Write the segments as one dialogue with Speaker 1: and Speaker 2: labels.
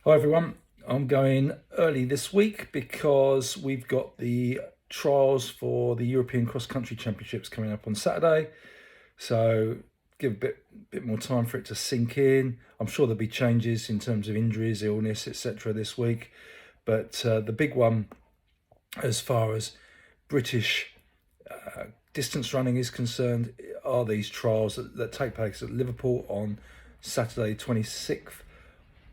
Speaker 1: Hi everyone, I'm going early this week because we've got the trials for the European Cross Country Championships coming up on Saturday. So give a bit more time for it to sink in. I'm sure there'll be changes in terms of injuries, illness, etc. this week. But the big one as far as British distance running is concerned are these trials that take place at Liverpool on Saturday 26th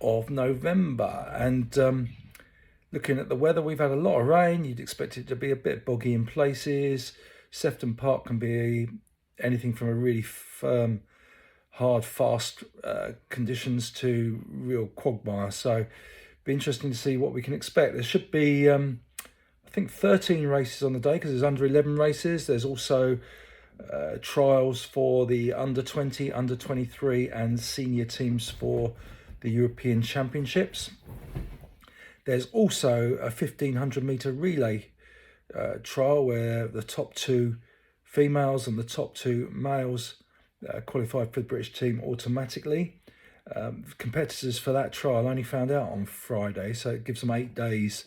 Speaker 1: of November. And looking at the weather, we've had a lot of rain. You'd expect it to be a bit boggy in places. Sefton Park can be anything from a really firm, hard, fast conditions to real quagmire. So be interesting to see what we can expect. There should be, I think, 13 races on the day because there's under 11 races. There's also trials for the under 20, under 23 and senior teams for the European Championships. There's also a 1500-metre relay trial where the top two females and the top two males qualify for the British team automatically. Competitors for that trial only found out on Friday, so it gives them 8 days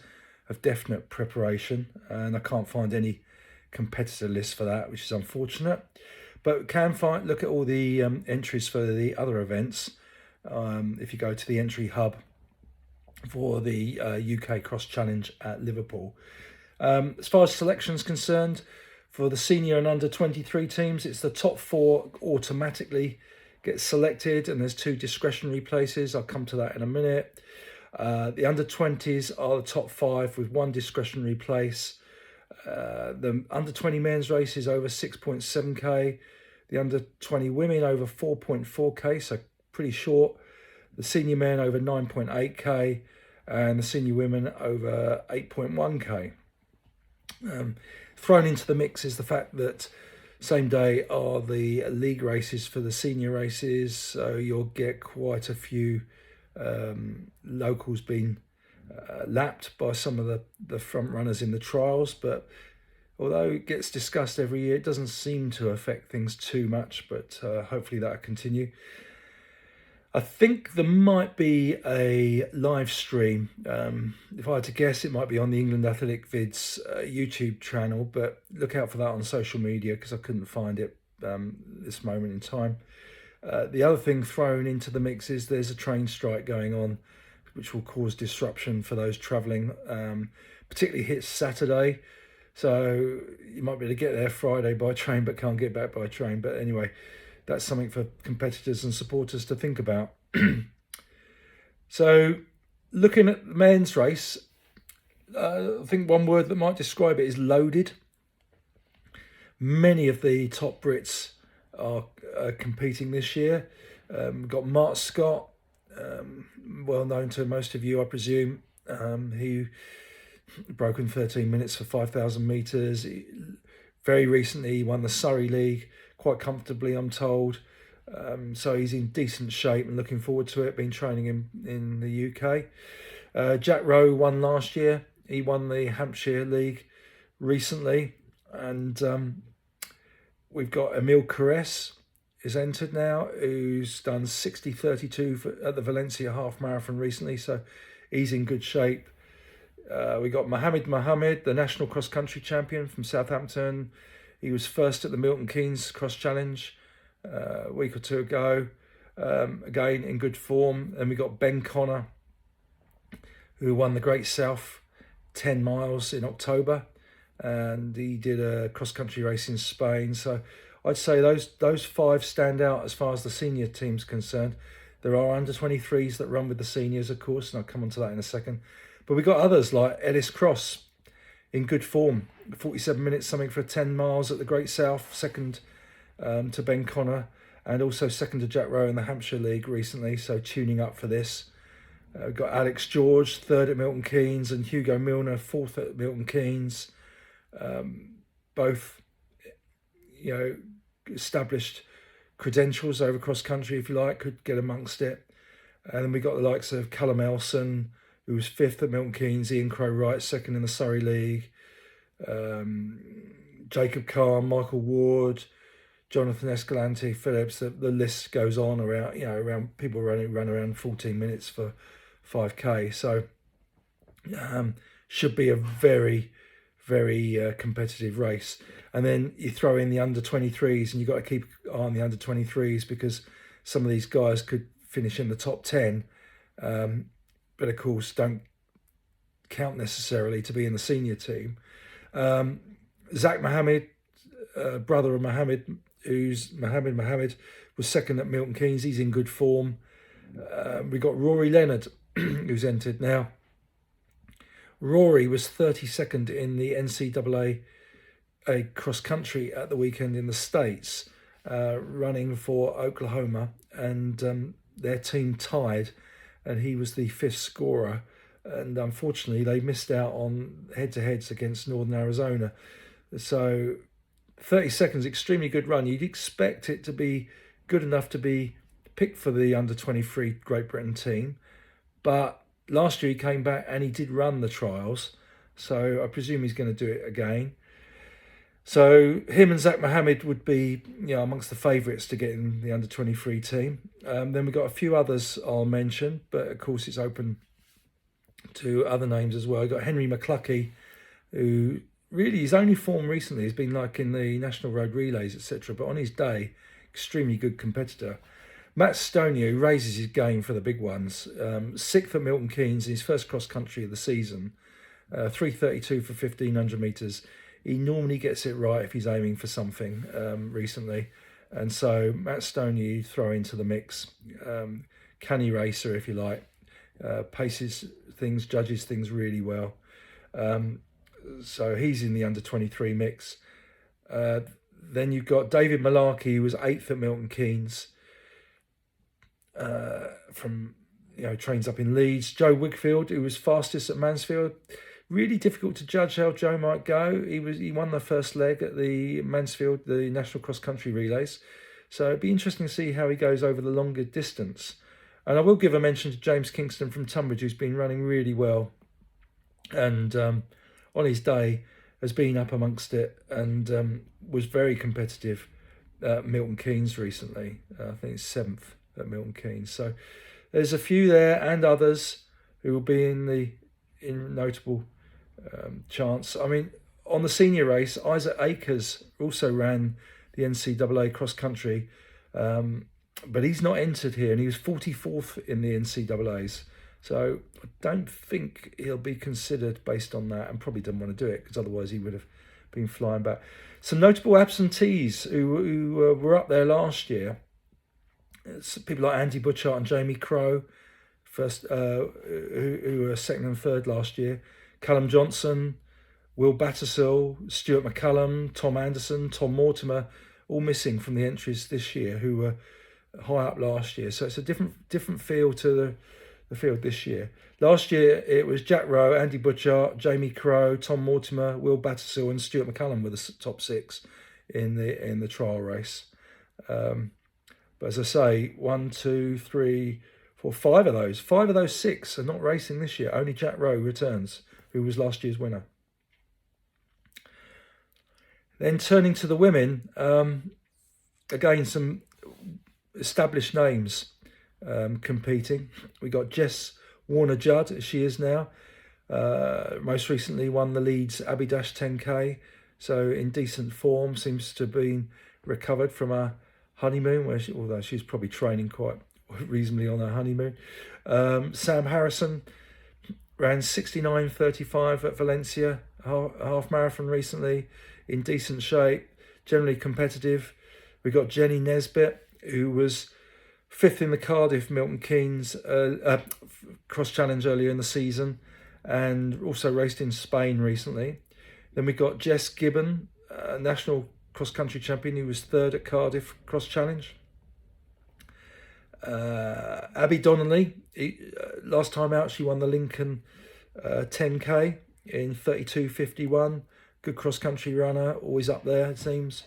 Speaker 1: of definite preparation, and I can't find any competitor list for that, which is unfortunate. But can look at all the entries for the other events. If you go to the entry hub for the UK Cross Challenge at Liverpool. As far as selection is concerned, for the senior and under 23 teams, it's the top 4 automatically get selected, and there's 2 discretionary places. I'll come to that in a minute. The under 20s are the top 5 with 1 discretionary place. The under 20 men's race is over 6.7k. The under 20 women over 4.4k, so pretty short. The senior men over 9.8k, and the senior women over 8.1k. Thrown into the mix is the fact that same day are the league races for the senior races, so you'll get quite a few locals being lapped by some of the front runners in the trials. But although it gets discussed every year, it doesn't seem to affect things too much, but hopefully that'll continue. I think there might be a live stream. If I had to guess, it might be on the England Athletic Vids YouTube channel, but look out for that on social media because I couldn't find it this moment in time. The other thing thrown into the mix is there's a train strike going on, which will cause disruption for those travelling, particularly hits Saturday. So you might be able to get there Friday by train, but can't get back by train. But anyway, that's something for competitors and supporters to think about. So looking at the men's race, I think one word that might describe it is loaded. Many of the top Brits are competing this year. We've got Mark Scott, well known to most of you, I presume, who broken 13 minutes for 5,000 metres. Very recently, he won the Surrey League quite comfortably, I'm told. So he's in decent shape and looking forward to it, been training in the UK. Jack Rowe won last year. He won the Hampshire League recently. And we've got Emil Caress is entered now, who's done 60:32 at the Valencia half marathon recently. So he's in good shape. We got Mohammed, the national cross country champion from Southampton. He was first at the Milton Keynes Cross Challenge a week or two ago. Again, in good form. And we got Ben Connor, who won the Great South 10 miles in October. And he did a cross country race in Spain. So I'd say those 5 stand out as far as the senior team's concerned. There are under 23s that run with the seniors, of course, and I'll come on to that in a second. But we got others like Ellis Cross in good form, 47 minutes something for 10 miles at the Great South, second to Ben Connor, and also second to Jack Rowe in the Hampshire League recently, so tuning up for this. We've got Alex George, third at Milton Keynes, and Hugo Milner, fourth at Milton Keynes. Both, established credentials over cross country, if you like, could get amongst it. And then we got the likes of Callum Elson, who was 5th at Milton Keynes, Ian Crow-Wright, 2nd in the Surrey League, Jacob Kahn, Michael Ward, Jonathan Escalante, Phillips. The list goes on around people run around 14 minutes for 5K. So should be a very, very competitive race. And then you throw in the under 23s, and you've got to keep an eye on the under 23s because some of these guys could finish in the top 10, but of course don't count necessarily to be in the senior team. Zach Mohammed, brother of Mohammed, who's Mohammed was second at Milton Keynes. He's in good form. We got Rory Leonard, who's entered now. Rory was 32nd in the NCAA cross country at the weekend in the States, running for Oklahoma, and their team tied, and he was the 5th scorer. And unfortunately, they missed out on head-to-heads against Northern Arizona. So 30 seconds, extremely good run. You'd expect it to be good enough to be picked for the under-23 Great Britain team. But last year he came back and he did run the trials. So I presume he's going to do it again. So him and Zach Mohammed would be, amongst the favourites to get in the under-23 team. Then we've got a few others I'll mention, but of course it's open to other names as well. We've got Henry McCluckey, who really his only form recently has been like in the National Road Relays, etc. But on his day, extremely good competitor. Matt Stoney, who raises his game for the big ones, 6th at Milton Keynes in his first cross country of the season, 3:32 for 1,500 metres. He normally gets it right if he's aiming for something recently. And so Matt Stoney you throw into the mix. Canny racer, if you like. Paces things, judges things really well. So he's in the under-23 mix. Then you've got David Malarkey, who was 8th at Milton Keynes. Trains up in Leeds. Joe Wigfield, who was fastest at Mansfield. Really difficult to judge how Joe might go. He won the first leg at the Mansfield, the National Cross Country Relays. So it'd be interesting to see how he goes over the longer distance. And I will give a mention to James Kingston from Tunbridge, who's been running really well. And on his day has been up amongst it and was very competitive at Milton Keynes recently. I think it's 7th at Milton Keynes. So there's a few there and others who will be in notable chance. I mean, on the senior race, Isaac Akers also ran the NCAA cross country, but he's not entered here, and he was 44th in the NCAAs. So I don't think he'll be considered based on that, and probably doesn't want to do it because otherwise he would have been flying back. Some notable absentees who were up there last year. It's people like Andy Butchart and Jamie Crow, first who were 2nd and 3rd last year. Callum Johnson, Will Battersill, Stuart McCullum, Tom Anderson, Tom Mortimer, all missing from the entries this year, who were high up last year. So it's a different feel to the field this year. Last year it was Jack Rowe, Andy Butchart, Jamie Crow, Tom Mortimer, Will Battersill, and Stuart McCullum were the top 6 in the trial race. But as I say, 1, 2, 3, 4, 5 of those 6 are not racing this year. Only Jack Rowe returns, who was last year's winner. Then turning to the women, again some established names competing. We got Jess Warner-Judd, as she is now. Most recently won the Leeds Abbey-Dash 10K, so in decent form, seems to have been recovered from her honeymoon, although she's probably training quite reasonably on her honeymoon. Sam Harrison ran 69.35 at Valencia, half marathon recently, in decent shape, generally competitive. We got Jenny Nesbitt, who was 5th in the Cardiff Milton Keynes cross challenge earlier in the season, and also raced in Spain recently. Then we got Jess Gibbon, national cross country champion, who was 3rd at Cardiff cross challenge. Abby Donnelly, last time out she won the Lincoln 10K in 32.51. Good cross country runner, always up there it seems.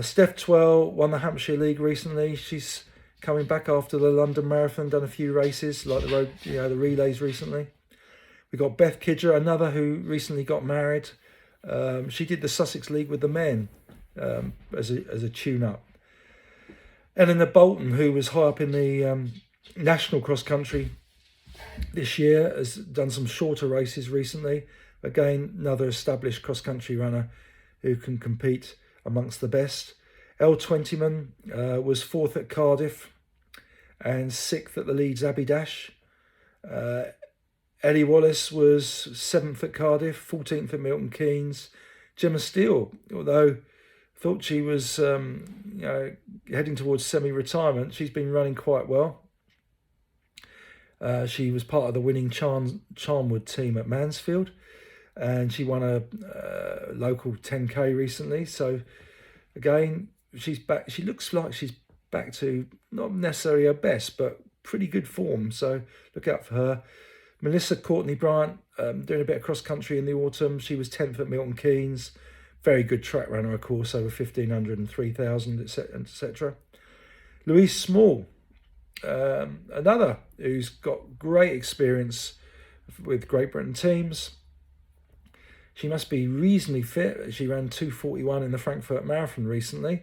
Speaker 1: Steph Twell won the Hampshire League recently. She's coming back after the London Marathon, done a few races like the road, the relays recently. We got Beth Kidger, another who recently got married. She did the Sussex League with the men as a tune-up. Eleanor Bolton, who was high up in the national cross country this year, has done some shorter races recently. Again, another established cross-country runner who can compete amongst the best. Elle Twentyman was fourth at Cardiff and sixth at the Leeds Abbey Dash. Ellie Wallace was seventh at Cardiff, 14th at Milton Keynes. Gemma Steele, although I thought she was heading towards semi-retirement, she's been running quite well. She was part of the winning Charnwood team at Mansfield, and she won a local 10k recently. So again, she's back. She looks like she's back to not necessarily her best, but pretty good form. So look out for her. Melissa Courtney Bryant, doing a bit of cross country in the autumn. She was 10th at Milton Keynes. Very good track runner, of course, over 1,500 and 3,000, etc. Louise Small, another who's got great experience with Great Britain teams. She must be reasonably fit. She ran 2:41 in the Frankfurt Marathon recently.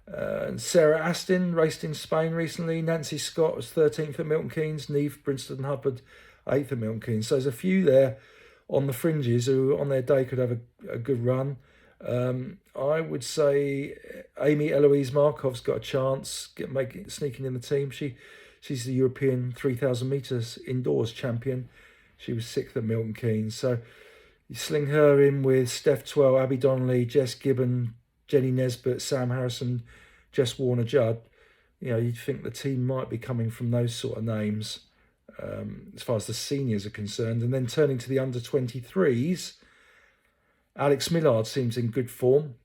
Speaker 1: And Sarah Astin raced in Spain recently. Nancy Scott was 13th at Milton Keynes. Neve Brinston Hubbard 8th at Milton Keynes. So there's a few there on the fringes who on their day could have a good run. I would say Amy Eloise Markov's got a chance sneaking in the team. She's the European 3,000 metres indoors champion. She was 6th at Milton Keynes. So you sling her in with Steph Twell, Abby Donnelly, Jess Gibbon, Jenny Nesbitt, Sam Harrison, Jess Warner-Judd. You'd think the team might be coming from those sort of names as far as the seniors are concerned. And then turning to the under-23s, Alex Millard seems in good form.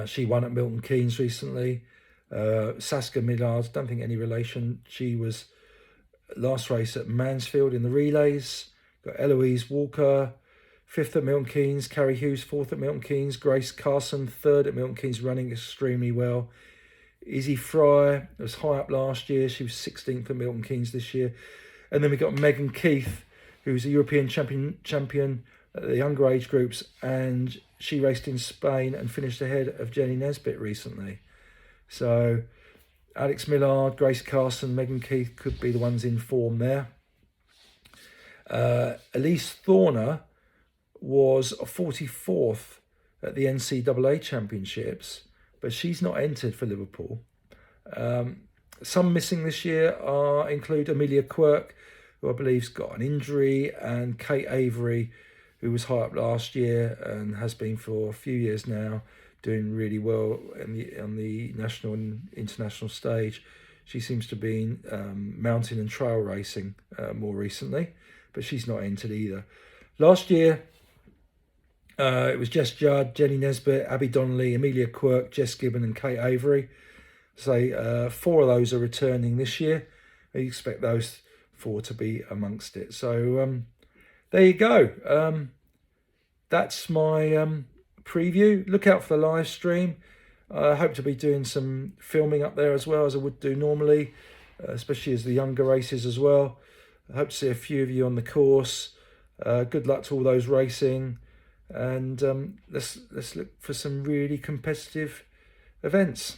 Speaker 1: She won at Milton Keynes recently. Saskia Millard, don't think any relation. She was last race at Mansfield in the relays. Got Eloise Walker, 5th at Milton Keynes. Carrie Hughes, 4th at Milton Keynes. Grace Carson, 3rd at Milton Keynes, running extremely well. Izzy Fry was high up last year. She was 16th at Milton Keynes this year. And then we got Megan Keith, who's a European champion at the younger age groups, and she raced in Spain and finished ahead of Jenny Nesbitt recently. So Alex Millard, Grace Carson, Megan Keith could be the ones in form there. Elise Thorner was 44th at the NCAA Championships, but she's not entered for Liverpool. Some missing this year include Amelia Quirk, who I believe's got an injury, and Kate Avery, who was high up last year and has been for a few years now, doing really well on the national and international stage. She seems to be mountain and trail racing more recently, but she's not entered either. Last year, it was Jess Judd, Jenny Nesbitt, Abby Donnelly, Amelia Quirk, Jess Gibbon and Kate Avery. So 4 of those are returning this year. I expect those 4 to be amongst it. So there you go. That's my preview. Look out for the live stream. I hope to be doing some filming up there as well, as I would do normally, especially as the younger races as well. I hope to see a few of you on the course. Good luck to all those racing, and let's look for some really competitive events.